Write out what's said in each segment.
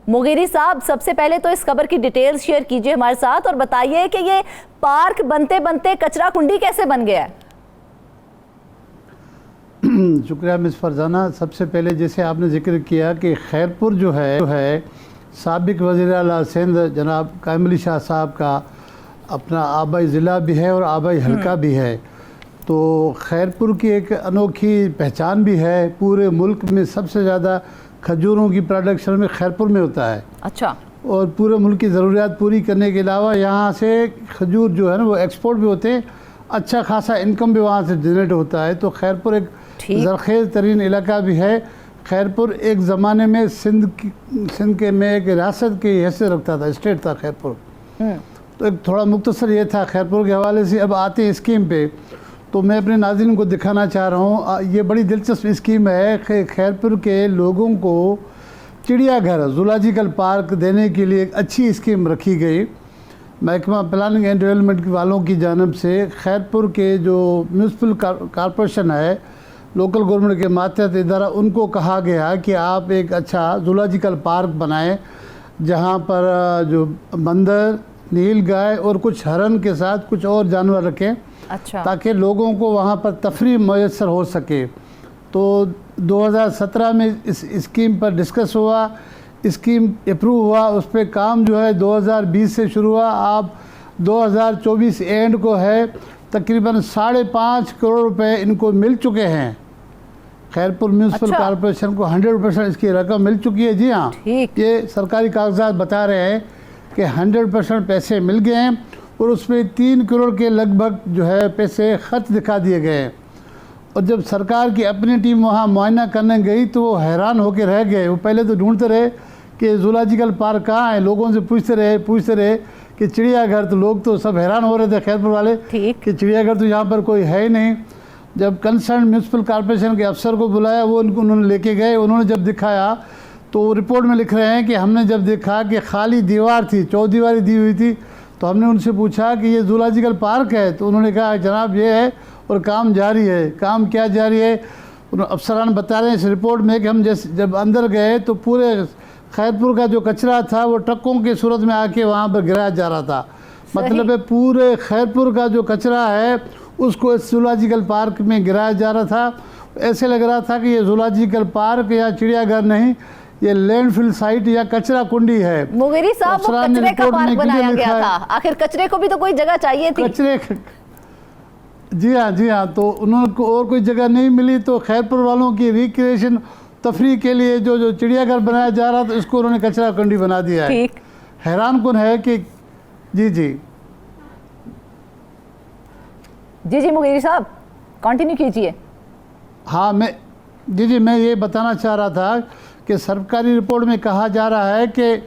मुगीरी साहब, सबसे पहले तो इस खबर की डिटेल्स शेयर कीजिए हमारे साथ और बताइए कि ये पार्क बनते बनते कचरा कुंडी कैसे बन गया है। शुक्रिया मिस फरजाना। सबसे पहले जैसे आपने जिक्र किया कि खैरपुर जो है साबिक वज़ीर आला सिंध जनाब कामिल अली शाह साहब का अपना आबाई ज़िला भी है और आबाई हल्का भी है। तो खैरपुर की एक अनोखी पहचान भी है। पूरे मुल्क में सबसे ज़्यादा खजूरों की प्रोडक्शन में खैरपुर में होता है। अच्छा। और पूरे मुल्क की ज़रूरियात पूरी करने के अलावा यहाँ से खजूर जो है ना वो एक्सपोर्ट भी होते हैं, अच्छा खासा इनकम भी वहाँ से जनरेट होता है। तो खैरपुर एक ज़रखेज़ तरीन इलाका भी है। खैरपुर एक ज़माने में सिंध के में एक रियासत की हैसियत रखता था, स्टेट था खैरपुर। तो एक थोड़ा मुख्तसर ये था खैरपुर के हवाले से। अब आते हैं स्कीम पे, तो मैं अपने नाज़रीन को दिखाना चाह रहा हूँ। ये बड़ी दिलचस्प स्कीम है। खैरपुर के लोगों को चिड़ियाघर ज़ूलॉजिकल पार्क देने के लिए एक अच्छी स्कीम रखी गई। महकमा प्लानिंग एंड डेवलपमेंट वालों की जानिब से खैरपुर के जो म्यूनसिपल कॉरपोरेशन है, लोकल गवर्नमेंट के मातहत इदारा, उनको कहा गया कि आप एक अच्छा ज़ूलॉजिकल पार्क बनाएं जहाँ पर जो बंदर, नील गाय और कुछ हरन के साथ कुछ और जानवर रखें। अच्छा। ताकि लोगों को वहाँ पर तफरीह मैसर हो सके। तो 2017 में इस स्कीम पर डिस्कस हुआ, स्कीम अप्रूव हुआ, उस पर काम जो है 2020 से शुरू हुआ। आप 2024 एंड को है, तकरीबन 5.5 करोड़ रुपए इनको मिल चुके हैं। खैरपुर म्यूनसिपल कॉरपोरेशन को 100% इसकी रकम मिल चुकी है। जी हाँ, ये सरकारी कागजात बता रहे हैं कि 100% पैसे मिल गए हैं और उसमें 3 करोड़ के लगभग जो है पैसे खर्च दिखा दिए गए हैं। और जब सरकार की अपनी टीम वहाँ मुआयना करने गई तो वो हैरान होकर रह गए। वो पहले तो ढूंढते रहे कि ज़ूलॉजिकल पार्क कहाँ है, लोगों से पूछते रहे कि चिड़ियाघर। तो लोग तो सब हैरान हो रहे थे खैरपुर वाले कि चिड़ियाघर तो यहाँ पर कोई है ही नहीं। जब कंसर्न म्यूनसिपल कॉरपोरेशन के अफसर को बुलाया, वो उन्होंने लेके गए। उन्होंने जब दिखाया तो रिपोर्ट में लिख रहे हैं कि हमने जब देखा कि खाली दीवार थी, चौदीवारी दी हुई थी, तो हमने उनसे पूछा कि ये ज़ूलॉजिकल पार्क है। तो उन्होंने कहा जनाब ये है और काम जारी है। काम क्या जारी है? अफसरान बता रहे हैं इस रिपोर्ट में कि हम जब अंदर गए तो पूरे खैरपुर का जो कचरा था वो ट्रकों की सूरत में आके वहाँ पर गिराया जा रहा था। मतलब है पूरे खैरपुर का जो कचरा है उसको इस ज़ूलॉजिकल पार्क में गिराया जा रहा था। ऐसे लग रहा था कि ये ज़ूलॉजिकल पार्क या चिड़ियाघर नहीं, ये लैंडफिल साइट या कचरा कुंडी है। मुगीरी साहब, वो कचरे का पार्क बनाया गया था। आखिर कचरे को भी तो कोई जगह चाहिए थी। कचरे, जी हाँ। तो उन्होंने और कोई जगह नहीं मिली, तो खैरपुर वालों की रिक्रिएशन तफरीह के लिए जो चिड़ियाघर बनाया जा रहा था इसको उन्होंने कचरा कुंडी बना दिया है। हैरान कौन है कि जी मुगीरी साहब कंटिन्यू कीजिए। हाँ, मैं ये बताना चाह रहा था कि सरकारी रिपोर्ट में कहा जा रहा है कि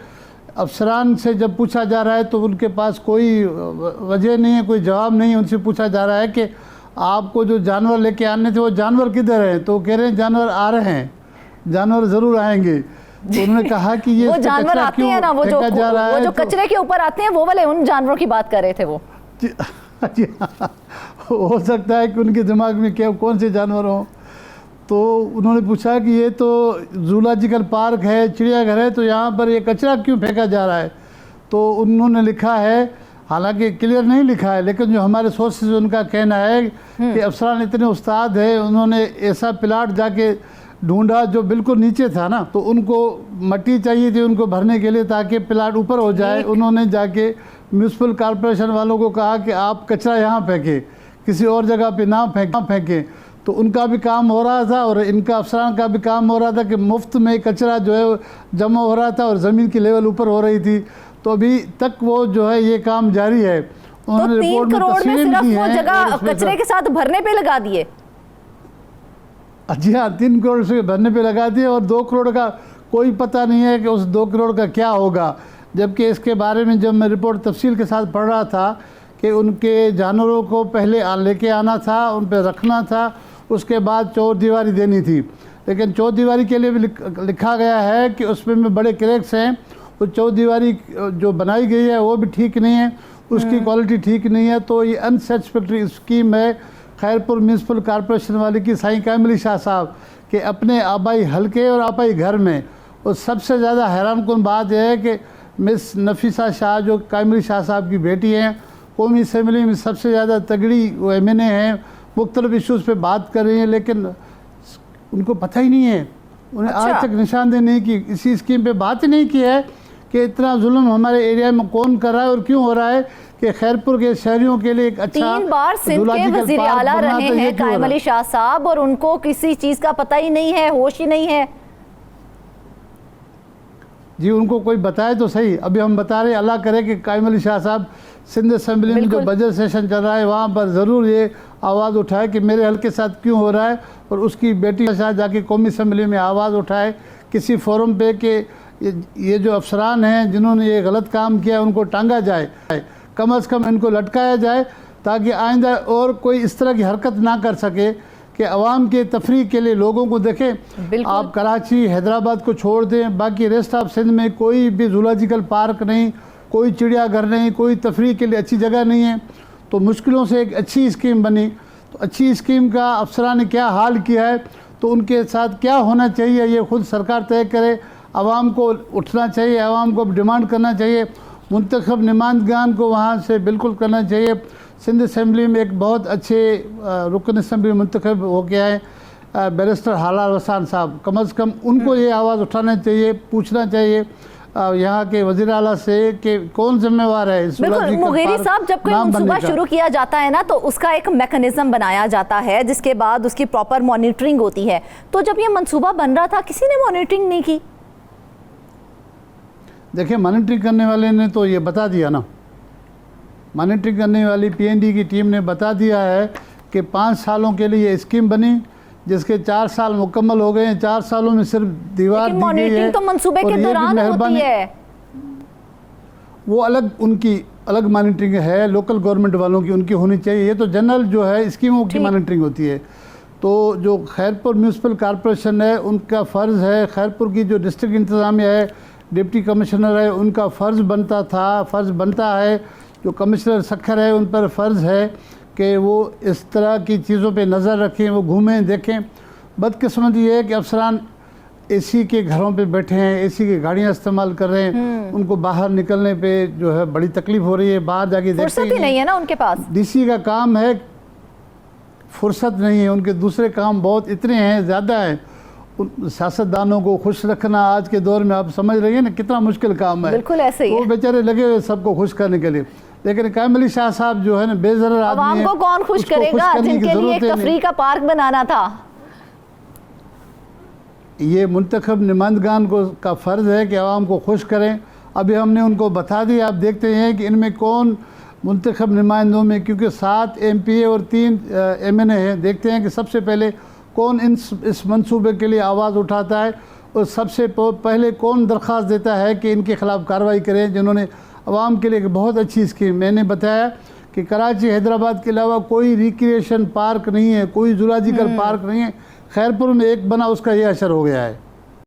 अफसरान से जब पूछा जा रहा है तो उनके पास कोई वजह नहीं है, कोई जवाब नहीं है। उनसे पूछा जा रहा है कि आपको जो जानवर लेके आने थे वो जानवर किधर हैं? तो कह रहे हैं जानवर आ रहे हैं, जानवर ज़रूर आएंगे। तो उन्होंने कहा कि ये वो जानवर आते हैं ना, वो जो कचरे के ऊपर आते हैं, वो वाले उन जानवरों की बात कर रहे थे वो। जी हाँ, हो सकता है कि उनके दिमाग में क्या कौन से जानवर हों। तो उन्होंने पूछा कि ये तो ज़ूलॉजिकल पार्क है, चिड़ियाघर है, तो यहाँ पर ये कचरा क्यों फेंका जा रहा है? तो उन्होंने लिखा है, हालांकि क्लियर नहीं लिखा है, लेकिन जो हमारे सोर्सेज उनका कहना है कि अफसरान इतने उस्ताद है, उन्होंने ऐसा प्लाट जाके ढूंढा जो बिल्कुल नीचे था ना, तो उनको मट्टी चाहिए थी उनको भरने के लिए ताकि प्लाट ऊपर हो जाए। उन्होंने जाके म्यूनसिपल कॉरपोरेशन वालों को कहा कि आप कचरा यहाँ फेंकें, किसी और जगह पे ना फेंकें। तो उनका भी काम हो रहा था और इनका अफसरान का भी काम हो रहा था कि मुफ्त में कचरा जो है जमा हो रहा था और ज़मीन की लेवल ऊपर हो रही थी। तो अभी तक वो जो है ये काम जारी है। उन्होंने तो 3 करोड़ में सिर्फ वो जगह कचरे के साथ भरने पे लगा दिए। जी हाँ, 3 करोड़ से भरने पे लगा दिए और 2 करोड़ का कोई पता नहीं है कि उस 2 करोड़ का क्या होगा। जबकि इसके बारे में जब मैं रिपोर्ट तफसील के साथ पढ़ रहा था कि उनके जानवरों को पहले लेके आना था, उन पर रखना था, उसके बाद चौदीवारी देनी थी। लेकिन चौदीवारी के लिए भी लिखा गया है कि उसमें बड़े क्रैक्स हैं। वो चौदीवारी जो बनाई गई है वो भी ठीक नहीं है, उसकी क्वालिटी ठीक नहीं है। तो ये अनसेटिस्फैक्ट्री स्कीम है खैरपुर म्यूनसिपल कॉरपोरेशन वाले की साईं कामिल अली शाह साहब के अपने आबाई हल्के और आबाई घर में और सबसे ज़्यादा हैरानकुन बात यह है कि मिस नफीसा शाह जो कामिल शाह साहब की बेटी हैं, कौमी असम्बली में सबसे ज़्यादा तगड़ी वो MNA हैं, मुख्तलिफ इशूज़ पे बात कर रही हैं, लेकिन उनको पता ही नहीं है, उन्हें अच्छा। आज तक निशानदेही नहीं की, इसी स्कीम पे बात ही नहीं की है कि इतना जुल्म हमारे एरिया में कौन कर रहा है और क्यों हो रहा है कि खैरपुर के शहरियों के लिए एक अच्छा 3 बार सिंध के जूलॉजिकल वजीर पार्क आला बनना, रहे तो ये हैं क्यों हो कायम रहा है? अली शाह साहब, और उनको किसी चीज़ का पता ही नहीं है, होश ही नहीं है। जी उनको कोई बताए तो सही। अभी हम बता रहे हैं, अल्लाह करे कि कायम अली शाह साहब सिंध असम्बली में जो बिल्कुल। बजट सेशन चल रहा है वहाँ पर ज़रूर ये आवाज़ उठाए कि मेरे हल्के के साथ क्यों हो रहा है, और उसकी बेटी के साथ जाके कौमी असम्बली में आवाज़ उठाए किसी फोरम पे कि ये जो अफसरान हैं जिन्होंने ये गलत काम किया उनको टांगा जाए, कम से कम इनको लटकाया जाए, ताकि आइंदा और कोई इस तरह की हरकत ना कर सके कि अवाम के तफरीह के लिए लोगों को देखें। बिल्कुल। आप कराची हैदराबाद को छोड़ दें, बाकी रेस्ट ऑफ सिंध में कोई भी जूलॉजिकल पार्क नहीं, कोई चिड़ियाघर नहीं, कोई तफरीह के लिए अच्छी जगह नहीं है। तो मुश्किलों से एक अच्छी स्कीम बनी, तो अच्छी स्कीम का अफसरान ने क्या हाल किया है, तो उनके साथ क्या होना चाहिए ये खुद सरकार तय करे। आवाम को उठना चाहिए, आवाम को डिमांड करना चाहिए, मुंतखब नुमाइंदगान को वहाँ से बिल्कुल करना चाहिए। सिंध असम्बली में एक बहुत अच्छे रुकन असम्बली मुंतखब हो गया है बैरिस्टर हालार वसान साहब, कम से कम उनको ये आवाज़ उठाना चाहिए, पूछना चाहिए यहाँ के वज़ीर आला से कि कौन जिम्मेवार है इस बिल्कुल मुगेरी साहब, जब कोई मंसूबा शुरू किया जाता है ना तो उसका एक मैकेनिज्म बनाया जाता है, जिसके बाद उसकी प्रॉपर मॉनिटरिंग होती है। तो जब ये मंसूबा बन रहा था किसी ने मॉनिटरिंग नहीं की? देखिए मॉनिटरिंग करने वाले ने तो ये बता दिया ना, मॉनिटरिंग करने वाली PND की टीम ने बता दिया है कि 5 सालों के लिए ये स्कीम बनी, जिसके 4 साल मुकम्मल हो गए हैं। 4 सालों में सिर्फ दीवार दी गई है। मॉनिटरिंग तो मंसूबे के दौरान होती है, वो अलग, उनकी अलग मॉनिटरिंग है, लोकल गवर्नमेंट वालों की उनकी होनी चाहिए। ये तो जनरल जो है स्कीमों की मॉनिटरिंग होती है। तो जो खैरपुर म्यूनसिपल कॉरपोरेशन है उनका फ़र्ज़ है, खैरपुर की जो डिस्ट्रिक्ट इंतज़ामिया है, डिप्टी कमिश्नर है, उनका फ़र्ज़ बनता था, फ़र्ज़ बनता है, जो कमिश्नर सखर है उन पर फ़र्ज़ है कि वो इस तरह की चीज़ों पे नज़र रखें, वो घूमें देखें। बदकिस्मती ये है कि अफसरान AC के घरों पे बैठे हैं, AC की गाड़ियाँ इस्तेमाल कर रहे हैं, उनको बाहर निकलने पे जो है बड़ी तकलीफ़ हो रही है, बाहर जाके फुर्सत ही नहीं है ना उनके पास। DC का काम है, फुर्सत नहीं है, उनके दूसरे काम बहुत इतने हैं, ज़्यादा हैं। सियासतदानों को खुश रखना आज के दौर में आप समझ रही हैं ना कितना मुश्किल काम है। बिल्कुल ऐसे ही वो बेचारे लगे हुए सबको खुश करने के लिए, लेकिन कायम अली शाह साहब जो है ना बेज़रर आदमी आवाम है, को कौन खुश उसको करेगा करने की जिनके लिए ज़रूरत एक ही नहीं। तफरीह का पार्क बनाना था। ये मुंतखब नुमाइंदगान को का फ़र्ज़ है कि आवाम को खुश करें। अभी हमने उनको बता दिया, आप देखते हैं कि इनमें कौन मुंतखब नुमाइंदों में, क्योंकि 7 MPA और 3 MNA हैं, देखते हैं कि सबसे पहले कौन इस मंसूबे के लिए आवाज़ उठाता है और सबसे पहले कौन दरख्वास्त देता है कि इनके ख़िलाफ़ कार्रवाई करें, जिन्होंने आवाम के लिए एक बहुत अच्छी स्कीम। मैंने बताया कि कराची हैदराबाद के अलावा कोई रिक्रिएशन पार्क नहीं है, कोई जूलॉजिकल पार्क नहीं है, खैरपुर में एक बना, उसका ये असर हो गया है।